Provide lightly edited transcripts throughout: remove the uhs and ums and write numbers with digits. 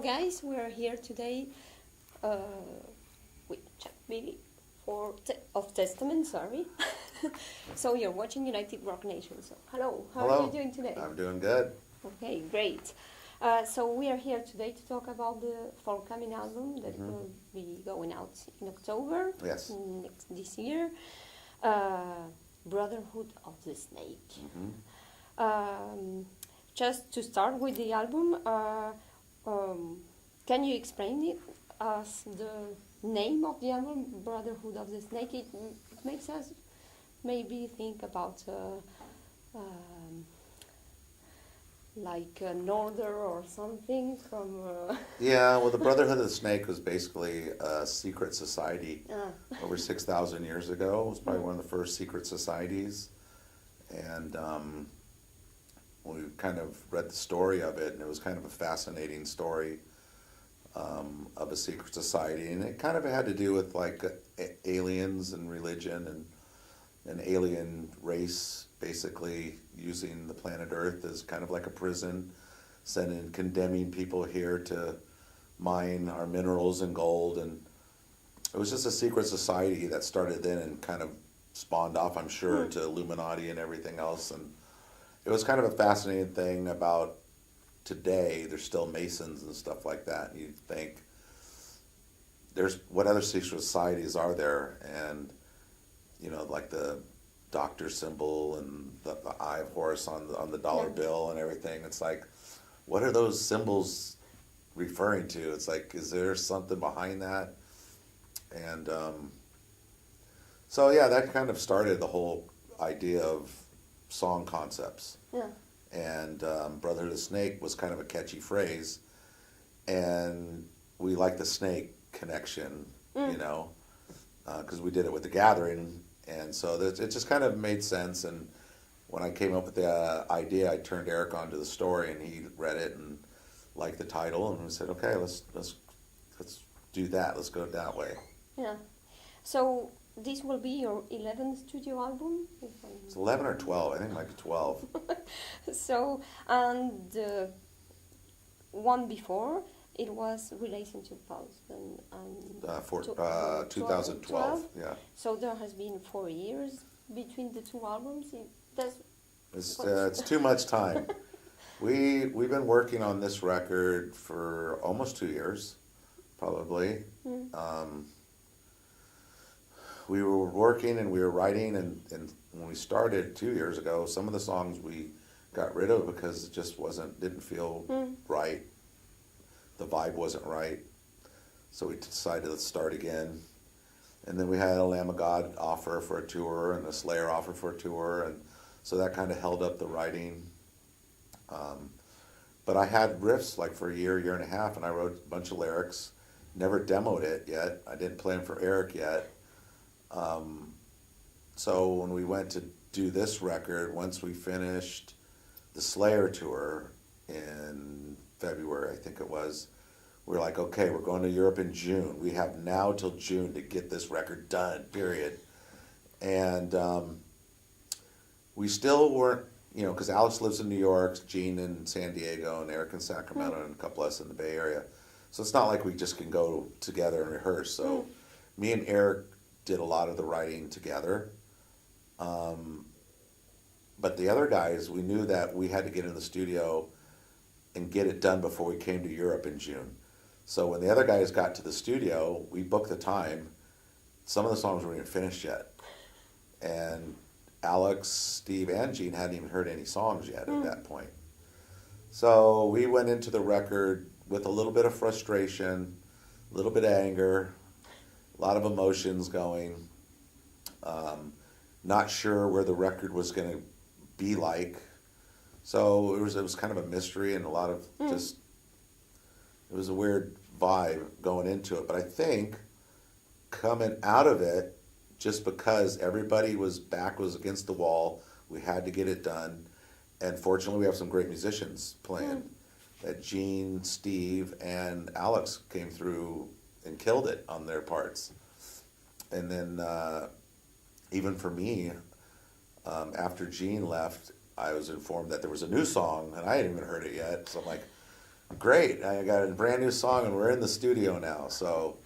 guys, we're here today with Chuck Billy of Testament, sorry. So you're watching United Rock Nation. So hello, how are you doing today? I'm doing good. Okay, great. So we are here today to talk about the forthcoming album that will be going out in October. Yes. This year. Brotherhood of the Snake. Just to start with the album, can you explain it as the name of the album, Brotherhood of the Snake? It makes us maybe think about like an order or something from... Yeah, well, the Brotherhood of the Snake was basically a secret society over 6,000 years ago. It was probably one of the first secret societies. And we kind of read the story of it, and it was kind of a fascinating story of a secret society. And it kind of had to do with like aliens and religion and an alien race basically using the planet Earth as kind of like a prison, condemning people here to mine our minerals and gold. And it was just a secret society that started then and kind of spawned off, I'm sure, to Illuminati and everything else. And it was kind of a fascinating thing about today. There's still Masons and stuff like that. And you'd think, what other secret societies are there? And, you know, like the doctor symbol and the eye of Horus on the dollar bill and everything. It's like, what are those symbols referring to? It's like, is there something behind that? And so, yeah, that kind of started the whole idea of song concepts. Yeah. And Brotherhood of the Snake was kind of a catchy phrase. And we like the snake connection, you know, because we did it with The Gathering. And so it just kind of made sense. And when I came up with the idea, I turned Eric onto the story, and he read it and liked the title. And we said, okay, let's do that. Let's go that way. Yeah. So this will be your 11th studio album? It's 11 or 12. I think it might be 12. So, and the one before, it was released in 2012, yeah. So there has been 4 years between the two albums. It's too much time. We've been working on this record for almost 2 years, probably. We were working and we were writing, and when we started 2 years ago, some of the songs we got rid of because it just didn't feel right. The vibe wasn't right. So we decided, let's start again. And then we had a Lamb of God offer for a tour and a Slayer offer for a tour. And so that kind of held up the writing. But I had riffs like for a year and a half, and I wrote a bunch of lyrics. Never demoed it yet. I didn't play them for Eric yet. So when we went to do this record, once we finished the Slayer tour in February, I think it was, we were like, okay, we're going to Europe in June. We have now till June to get this record done, period. And we still weren't, you know, because Alex lives in New York, Gene in San Diego, and Eric in Sacramento, and a couple of us in the Bay Area. So it's not like we just can go together and rehearse. So me and Eric did a lot of the writing together. But the other guys, we knew that we had to get in the studio and get it done before we came to Europe in June. So when the other guys got to the studio, we booked the time. Some of the songs weren't even finished yet. And Alex, Steve, and Gene hadn't even heard any songs yet at that point. So we went into the record with a little bit of frustration, a little bit of anger, a lot of emotions going. Not sure where the record was going to be like. So it was kind of a mystery and a lot of it was a weird vibe going into it. But I think coming out of it, just because everybody's back was against the wall, we had to get it done. And fortunately, we have some great musicians playing. That Gene, Steve, and Alex came through and killed it on their parts. And then even for me, after Gene left, I was informed that there was a new song, and I hadn't even heard it yet. So I'm like, great, I got a brand new song and we're in the studio now. So,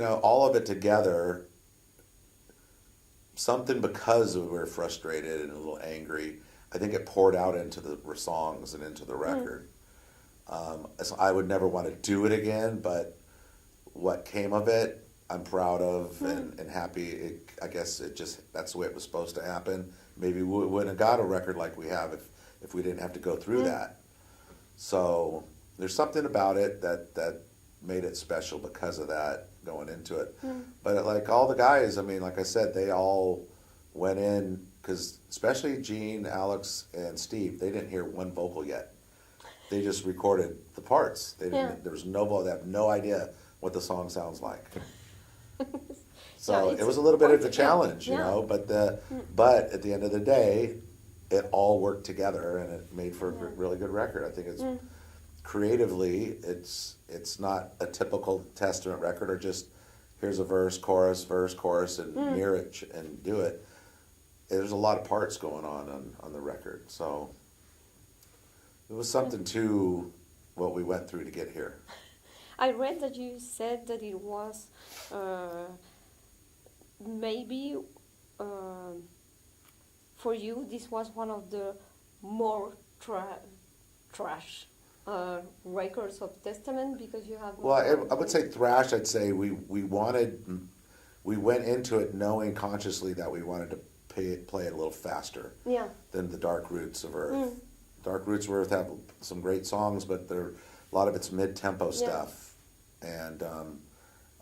all of it together, something because we were frustrated and a little angry, I think it poured out into the songs and into the record. So I would never want to do it again, but what came of it, I'm proud of and happy. I guess that's the way it was supposed to happen. Maybe we wouldn't have got a record like we have if we didn't have to go through that. So there's something about it that made it special because of that going into it. But like all the guys, I mean, like I said, they all went in because especially Gene, Alex, and Steve, they didn't hear one vocal yet. They just recorded the parts. They didn't. There was no vocal. They have no idea what the song sounds like. So it was a little bit of a challenge, But but at the end of the day, it all worked together and it made for a really good record. I think it's creatively, it's not a typical Testament record or just here's a verse, chorus, and mirror it and do it. There's a lot of parts going on the record, so it was something to what we went through to get here. I read that you said that it was maybe for you this was one of the more trash records of Testament because you have. Well, I would say thrash. I'd say we went into it knowing consciously that we wanted to play it a little faster than the Dark Roots of Earth. Dark Roots of Earth have some great songs, but a lot of it's mid-tempo stuff. And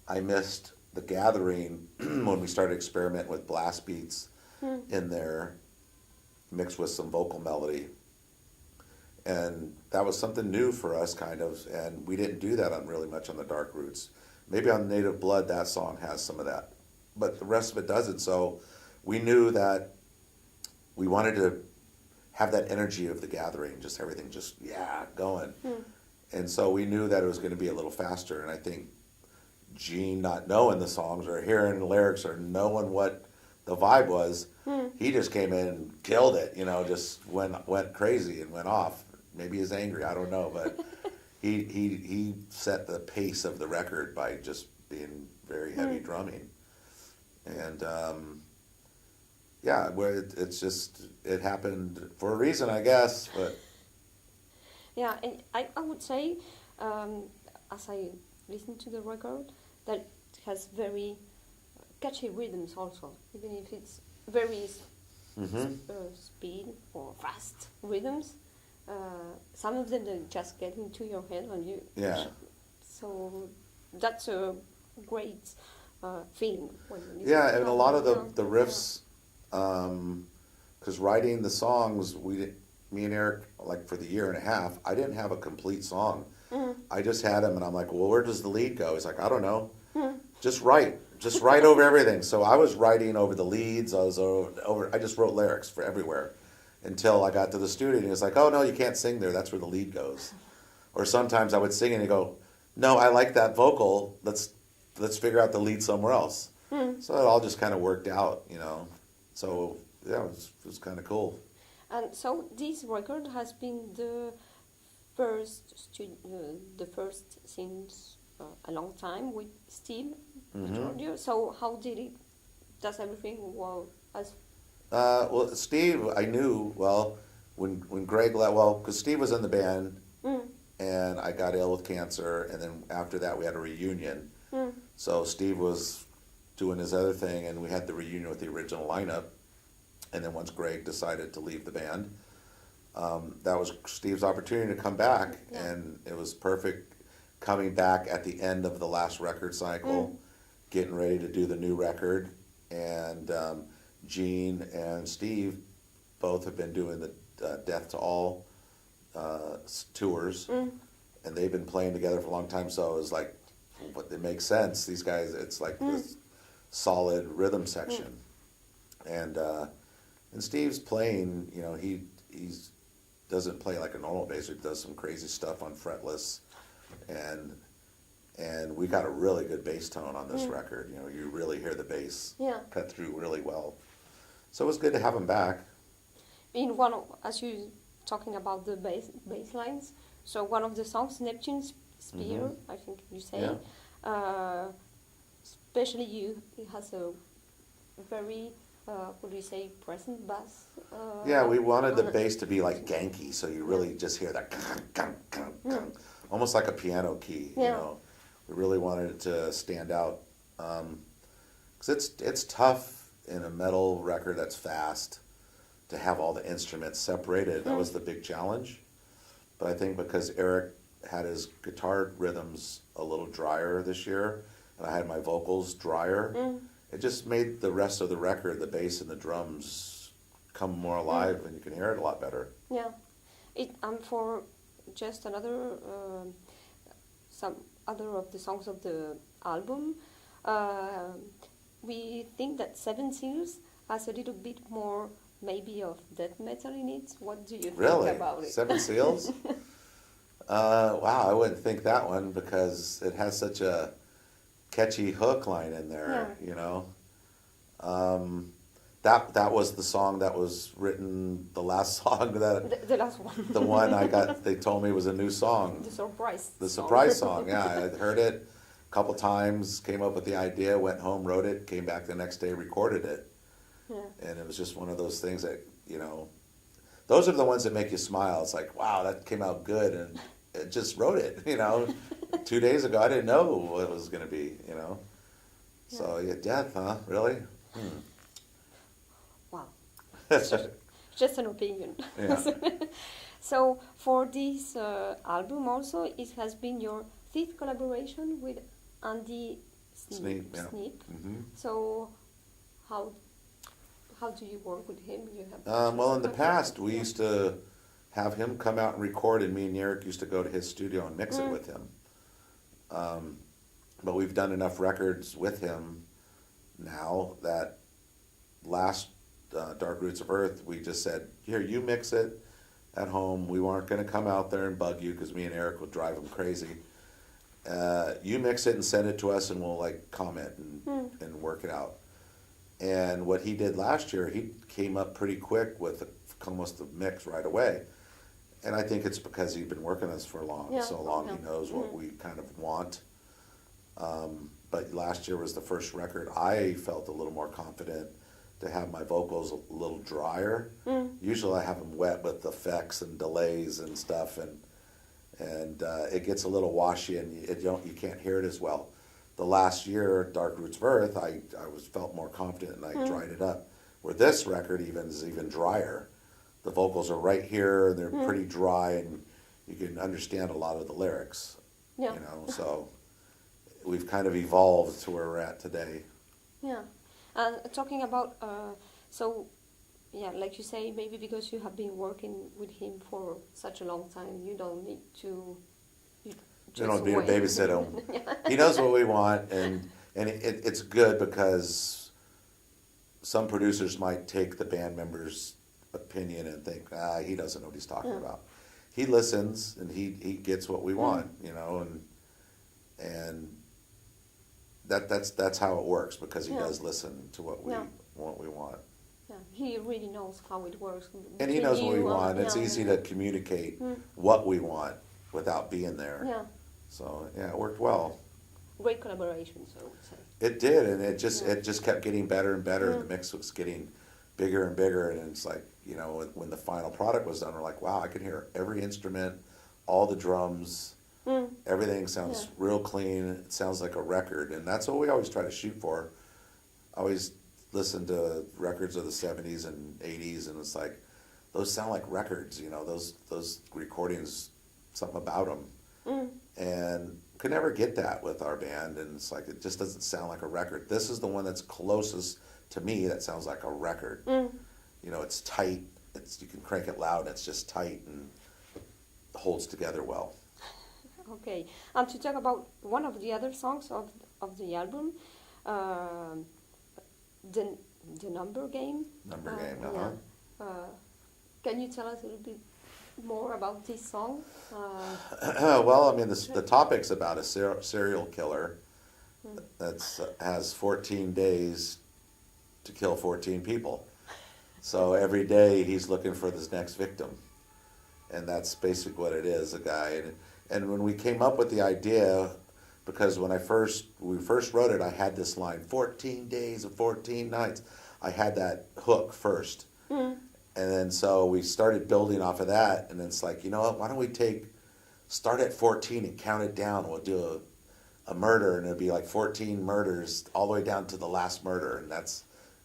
I missed the Gathering when we started experimenting with blast beats in there, mixed with some vocal melody. And that was something new for us, kind of, and we didn't do that really much on the Dark Roots. Maybe on Native Blood, that song has some of that, but the rest of it doesn't. So we knew that we wanted to have that energy of the Gathering, just everything just, going. And so we knew that it was going to be a little faster, and I think Gene, not knowing the songs or hearing the lyrics or knowing what the vibe was, he just came in and killed it, just went crazy and went off. Maybe he's angry, I don't know, but he set the pace of the record by just being very heavy drumming. And where it happened for a reason, I guess, but yeah, and I would say, as I listen to the record, that it has very catchy rhythms also, even if it's very speed or fast rhythms. Some of them they just get into your head and you. Yeah. So that's a great feeling when you listen. Yeah, and a lot of the riffs, because writing the songs, me and Eric, like for the year and a half, I didn't have a complete song. I just had him, and I'm like, well, where does the lead go? He's like, I don't know. Just write over everything. So I was writing over the leads. I just wrote lyrics for everywhere until I got to the studio, and he was like, oh, no, you can't sing there. That's where the lead goes. Or sometimes I would sing, and he'd go, no, I like that vocal. Let's figure out the lead somewhere else. So it all just kind of worked out, So, yeah, it was kind of cool. And so this record has been the first since a long time with Steve. So how does everything work as? Well, Steve, I knew when Greg left. Well, because Steve was in the band, and I got ill with cancer, and then after that we had a reunion. So Steve was doing his other thing, and we had the reunion with the original lineup. And then once Greg decided to leave the band, that was Steve's opportunity to come back, and it was perfect coming back at the end of the last record cycle, getting ready to do the new record. And Gene and Steve both have been doing the Death to All tours, and they've been playing together for a long time, so it was like, it makes sense. These guys, it's like this solid rhythm section. And Steve's playing, he doesn't play like a normal bass. He does some crazy stuff on fretless, and we got a really good bass tone on this record. You really hear the bass cut through really well. So it was good to have him back. As you talking about the bass lines, So one of the songs, Neptune's Spear, Mm-hmm. I think you say, Yeah. especially you, it has a very, what do you say, present bass. Yeah, we wanted the on it. bass to be like Genki, so you really just hear that almost like a piano key, you Yeah. know. We really wanted it to stand out. 'Cause it's tough in a metal record that's fast to have all the instruments separated. That was the big challenge. But I think because Eric had his guitar rhythms a little drier this year, and I had my vocals drier, it just made the rest of the record, the bass and the drums, come more alive, and you can hear it a lot better. Yeah, for just another some other of the songs of the album. Uh, we think that Seven Seals has a little bit more maybe of death metal in it. What do you Really? think about it? Seven Seals? Wow, I wouldn't think that one because it has such a catchy hook line in there, you know. That was the song that was written, the last song that The last one. the one I got. They told me was a new song. The surprise. The surprise song. Yeah, I heard it a couple times, came up with the idea, went home, wrote it, came back the next day, recorded it, Yeah. and it was just one of those things that, you know, those are the ones that make you smile. It's like, wow, that came out good, and it just wrote it. You know, 2 days ago I didn't know what it was going to be. You know, so yeah, death, huh? Really? Wow. Just an opinion. Yeah. So for this album also, it has been your fifth collaboration with Andy Sneap, yeah. Sneap. Mm-hmm. So how do you work with him? You have Well, in the past, we used to have him come out and record, and me and Eric used to go to his studio and mix it with him. But we've done enough records with him now that last Dark Roots of Earth, we just said, here, you mix it at home. We weren't going to come out there and bug you because me and Eric would drive him crazy. You mix it and send it to us, and we'll like comment and work it out. And what he did last year, he came up pretty quick with almost the mix right away. And I think it's because he'd been working with us for so long, he knows what we kind of want. But last year was the first record I felt a little more confident to have my vocals a little drier. Usually I have them wet with effects and delays and stuff, and it gets a little washy, and you can't hear it as well. The last year, Dark Roots of Earth, I felt more confident, and I dried it up. Where this record is even drier. The vocals are right here, and they're pretty dry, and you can understand a lot of the lyrics. Yeah. You know, so we've kind of evolved to where we're at today. Yeah. And talking about, like you say, maybe because you have been working with him for such a long time, you don't need to. You don't need to babysit him. He knows what we want, and it's good because some producers might take the band member's opinion and think, he doesn't know what he's talking about. He listens, and he gets what we want, you know, and that's how it works because he does listen to what we want. Yeah, he really knows how it works. And he knows what we want. It's easy to communicate what we want without being there. Yeah. So yeah, it worked well. Great collaboration, so I would say. It did, and it just kept getting better and better. And the mix was getting bigger and bigger, and it's like, you know, when the final product was done, we're like, wow, I can hear every instrument, all the drums. Everything sounds real clean. It sounds like a record, and that's what we always try to shoot for. I always listen to records of the 70s and 80s, and it's like, those sound like records, you know, those recordings, something about them. And could never get that with our band, and it's like, it just doesn't sound like a record. This is the one that's closest to me that sounds like a record. You know, it's tight, you can crank it loud, and it's just tight and holds together well. Okay, and to talk about one of the other songs of the album, the Number Game. Number Game, Yeah. Can you tell us a little bit more about this song? Well, I mean, the topic's about a serial killer that has 14 days to kill 14 people. So every day he's looking for this next victim. and that's basically what it is, a guide. And when we came up with the idea, because when we first wrote it, I had this line, 14 days and 14 nights. I had that hook first. Mm. And then so we started building off of that, and it's like, you know what, why don't we start at 14 and count it down. We'll do a murder, and it'll be like 14 murders all the way down to the last murder, and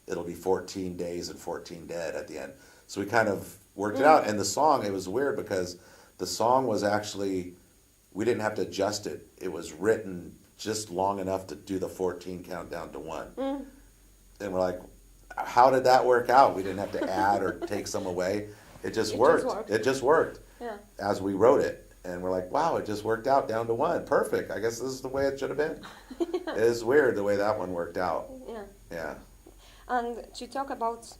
it'll be 14 days and 14 dead at the end. So we kind of worked it out, and the song, it was weird because the song was actually, we didn't have to adjust it. It was written just long enough to do the 14 countdown to 1. Mm. And we're like, how did that work out? We didn't have to add or take some away. It just worked. It just worked Yeah. as we wrote it. And we're like, wow, it just worked out down to 1. Perfect. I guess this is the way it should have been. Yeah. It is weird the way that one worked out. Yeah. Yeah. And to talk about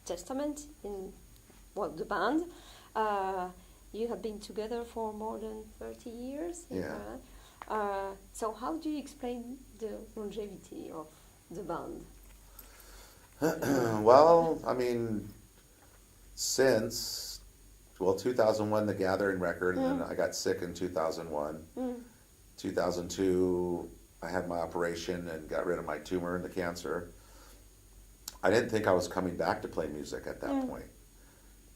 Testament in the band, you have been together for more than 30 years. Yeah. So how do you explain the longevity of the band? Well, I mean, since 2001, the Gathering record, and then I got sick in 2001. 2002, I had my operation and got rid of my tumor and the cancer. I didn't think I was coming back to play music at that point.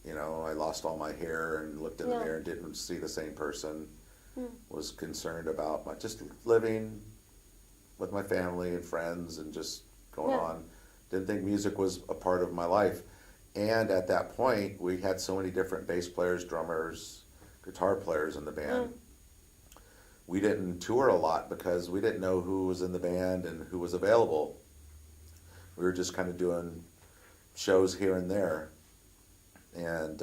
You know, I lost all my hair and looked in the mirror and didn't see the same person. Was concerned about just living with my family and friends and just going on. Didn't think music was a part of my life. And at that point, we had so many different bass players, drummers, guitar players in the band. We didn't tour a lot because we didn't know who was in the band and who was available. We were just kind of doing shows here and there. And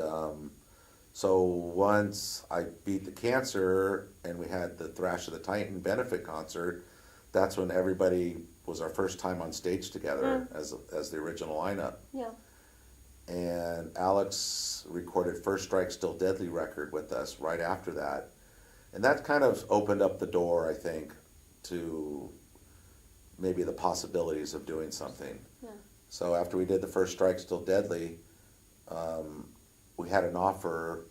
so once I beat the cancer and we had the Thrash of the Titan benefit concert, that's when everybody was our first time on stage together as the original lineup. Yeah. And Alex recorded First Strike Still Deadly record with us right after that. And that kind of opened up the door, I think, to maybe the possibilities of doing something. Yeah. So after we did the First Strike Still Deadly, we had an offer.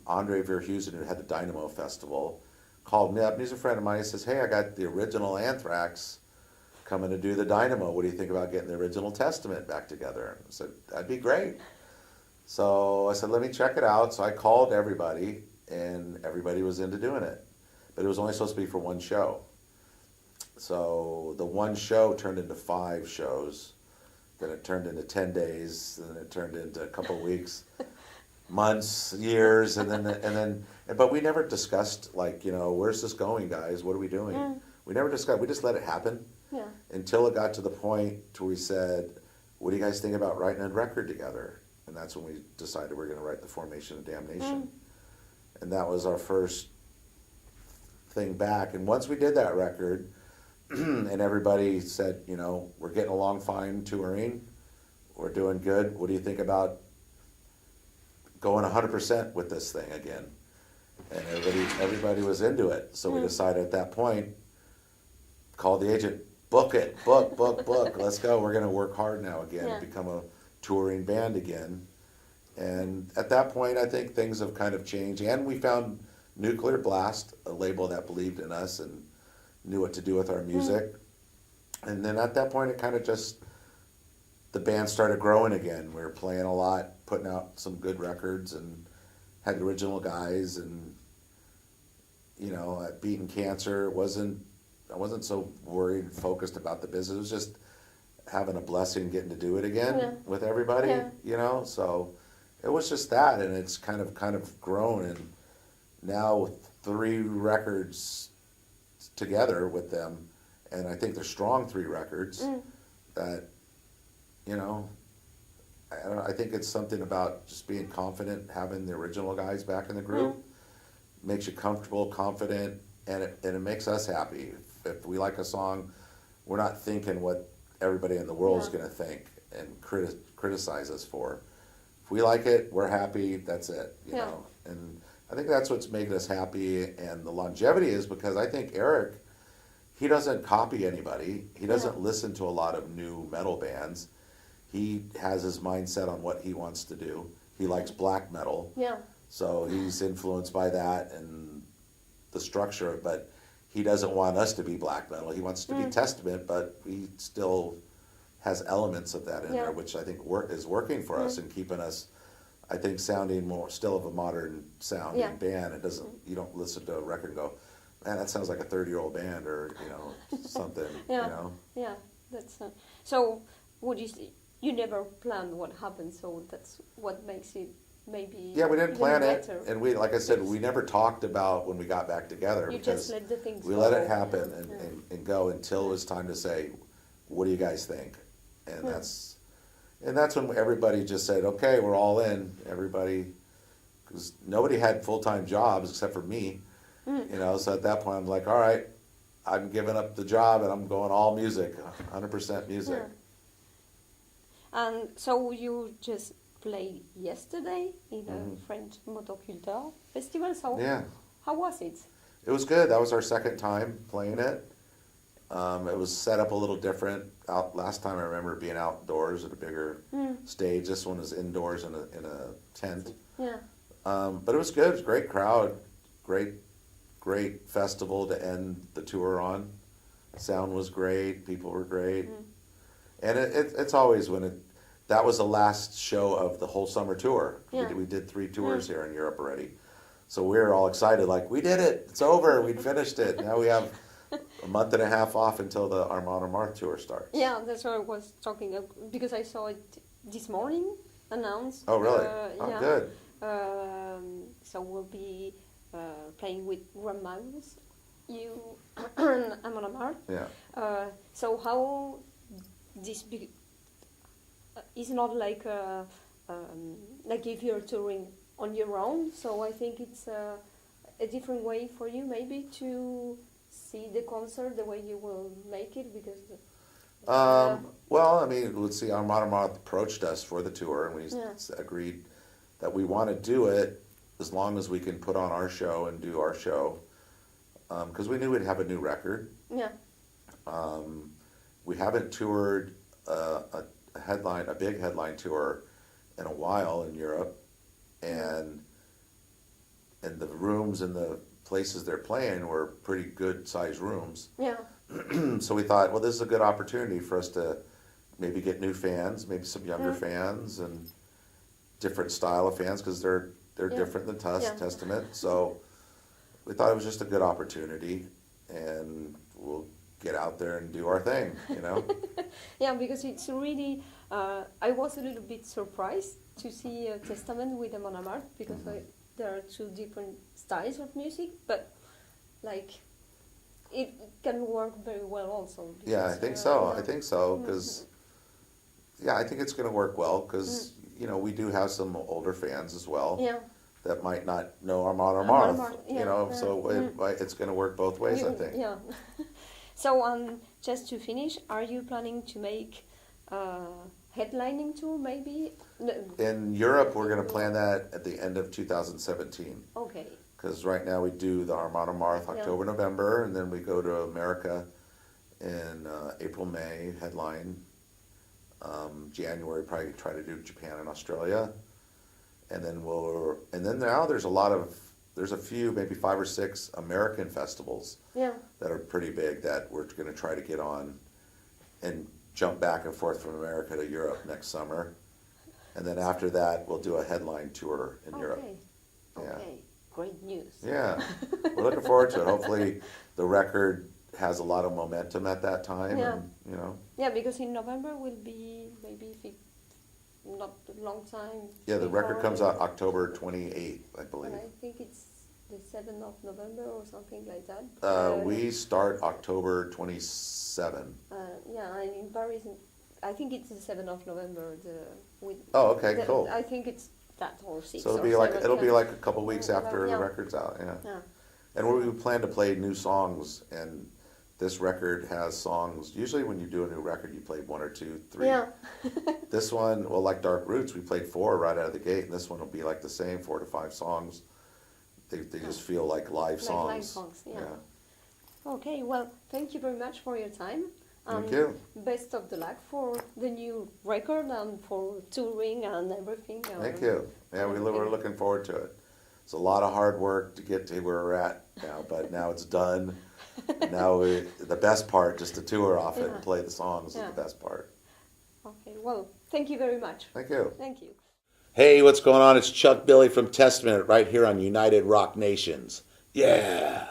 Andre Verheusen, who had the Dynamo Festival, called me up, and he's a friend of mine. He says, hey, I got the original Anthrax coming to do the Dynamo. What do you think about getting the original Testament back together? I said, that'd be great. So I said, let me check it out. So I called everybody, and everybody was into doing it. But it was only supposed to be for one show. So the one show turned into 5 shows. Then it turned into 10 days. Then it turned into a couple of weeks, months, years, but we never discussed, like, you know, where's this going, guys? What are we doing? We never discussed. We just let it happen. Yeah. Until it got to the point where we said, what do you guys think about writing a record together? And that's when we decided we were going to write The Formation of Damnation. And that was our first thing back. And once we did that record, and everybody said, you know, we're getting along fine touring, we're doing good, what do you think about going 100% with this thing again? And everybody was into it. So we decided at that point, call the agent, book it, book, let's go. We're going to work hard now again, become a touring band again. And at that point, I think things have kind of changed. And we found Nuclear Blast, a label that believed in us and knew what to do with our music. And then at that point, it kind of just, the band started growing again. We were playing a lot, putting out some good records, and had the original guys. And, you know, at beating cancer, I wasn't so worried and focused about the business. It was just having a blessing, getting to do it again with everybody, you know. So it was just that, and it's kind of grown. And now with 3 records together with them, and I think they're strong 3 records, that, you know, I think it's something about just being confident, having the original guys back in the group. Makes you comfortable, confident, and it makes us happy. If we like a song, we're not thinking what everybody in the world is going to think and criticize us for. If we like it, we're happy, that's it, you know. And I think that's what's making us happy, and the longevity is because I think Eric, he doesn't copy anybody. He doesn't listen to a lot of new metal bands. He has his mindset on what he wants to do. he likes black metal. Yeah. So he's influenced by that and the structure, but he doesn't want us to be black metal. He wants to be Testament, but he still has elements of that in there, which I think is working for us and keeping us, I think, sounding more still of a modern sounding band. It doesn't, you don't listen to a record and go, man, that sounds like a 30-year-old band, or something. Yeah, that's so. Would you say you never planned what happened? So that's what makes it maybe. Yeah, we didn't plan better. it, and we, like I said, we never talked about when we got back together. You because just let the things we go. let it happen and go until it was time to say, what do you guys think? And that's when everybody just said, okay, we're all in. Everybody, because nobody had full-time jobs except for me, so at that point I'm like, all right, I'm giving up the job and I'm going all music, 100% music. And so you just played yesterday in a French Motoquinto festival. So how was it? It was good. That was our second time playing it. It was set up a little different. Last time I remember being outdoors at a bigger stage. This one was indoors in a tent. Yeah. But it was good. It was a great crowd. Great festival to end the tour on. Sound was great. People were great. And it's always that was the last show of the whole summer tour. Yeah. We did 3 tours here in Europe already. So we were all excited, like, we did it. It's over. We finished it. Now we have a month and a half off until the Armand Amarth tour starts. Yeah, that's what I was talking about, because I saw it this morning announced. Oh, really? Yeah. Good. So we'll be playing with Ramones, you and Armand Amarth. Yeah. So how this is not like like if you're touring on your own. So I think it's a different way for you maybe to see the concert the way you will make it, because. Well, I mean, let's see. Armand Amarth approached us for the tour, and we agreed that we want to do it as long as we can put on our show and do our show, because we knew we'd have a new record. Yeah. We haven't toured a big headline tour in a while in Europe, and the rooms and the places they're playing were pretty good sized rooms. Yeah. So we thought, well, this is a good opportunity for us to maybe get new fans, maybe some younger fans, and different style of fans, because they're different than Testament. So we thought it was just a good opportunity, and we'll get out there and do our thing, Yeah, because it's really. I was a little bit surprised to see Testament with Armand Amarth, because there are 2 different styles of music, but like it can work very well also. Because, yeah, I think so. I think so, because I think it's going to work well, because we do have some older fans as well. Yeah. That might not know Armand Amarth, so it's going to work both ways, I think. Yeah. So, just to finish, are you planning to make headlining tour maybe? In Europe, we're going to plan that at the end of 2017. Okay. Because right now we do the Armand Amarth October, November, and then we go to America in April, May, headline. January, probably try to do Japan and Australia. And then now there's a few, maybe 5 or 6 American festivals that are pretty big that we're going to try to get on and jump back and forth from America to Europe next summer. And then after that, we'll do a headline tour in Europe. Yeah. Okay, great news. Yeah, we're looking forward to it. Hopefully the record has a lot of momentum at that time. Yeah. And, Yeah, because in November will be maybe not a long time. Yeah, the record comes out October 28th, I believe. And I think it's the 7th of November or something like that. We start October 27. Yeah, and in Paris, I think it's the 7th of November. Cool. I think it's that or 6. So it'll be like a couple weeks after the record's out. Yeah. And we plan to play new songs, and this record has songs. Usually when you do a new record, you play 1 or 2, 3. Yeah. This one, well, like Dark Roots, we played 4 right out of the gate, and this one will be like the same, 4 to 5 songs. They just feel like live songs. Live songs, yeah. Okay, well, thank you very much for your time. Thank you. Best of the luck for the new record and for touring and everything. Thank you. Yeah, we're looking forward to it. It's a lot of hard work to get to where we're at now, but now it's done. Now the best part, just to tour off it and play the songs, is the best part. Okay, well, thank you very much. Thank you. Thank you. Hey, what's going on? It's Chuck Billy from Testament right here on United Rock Nations. Yeah.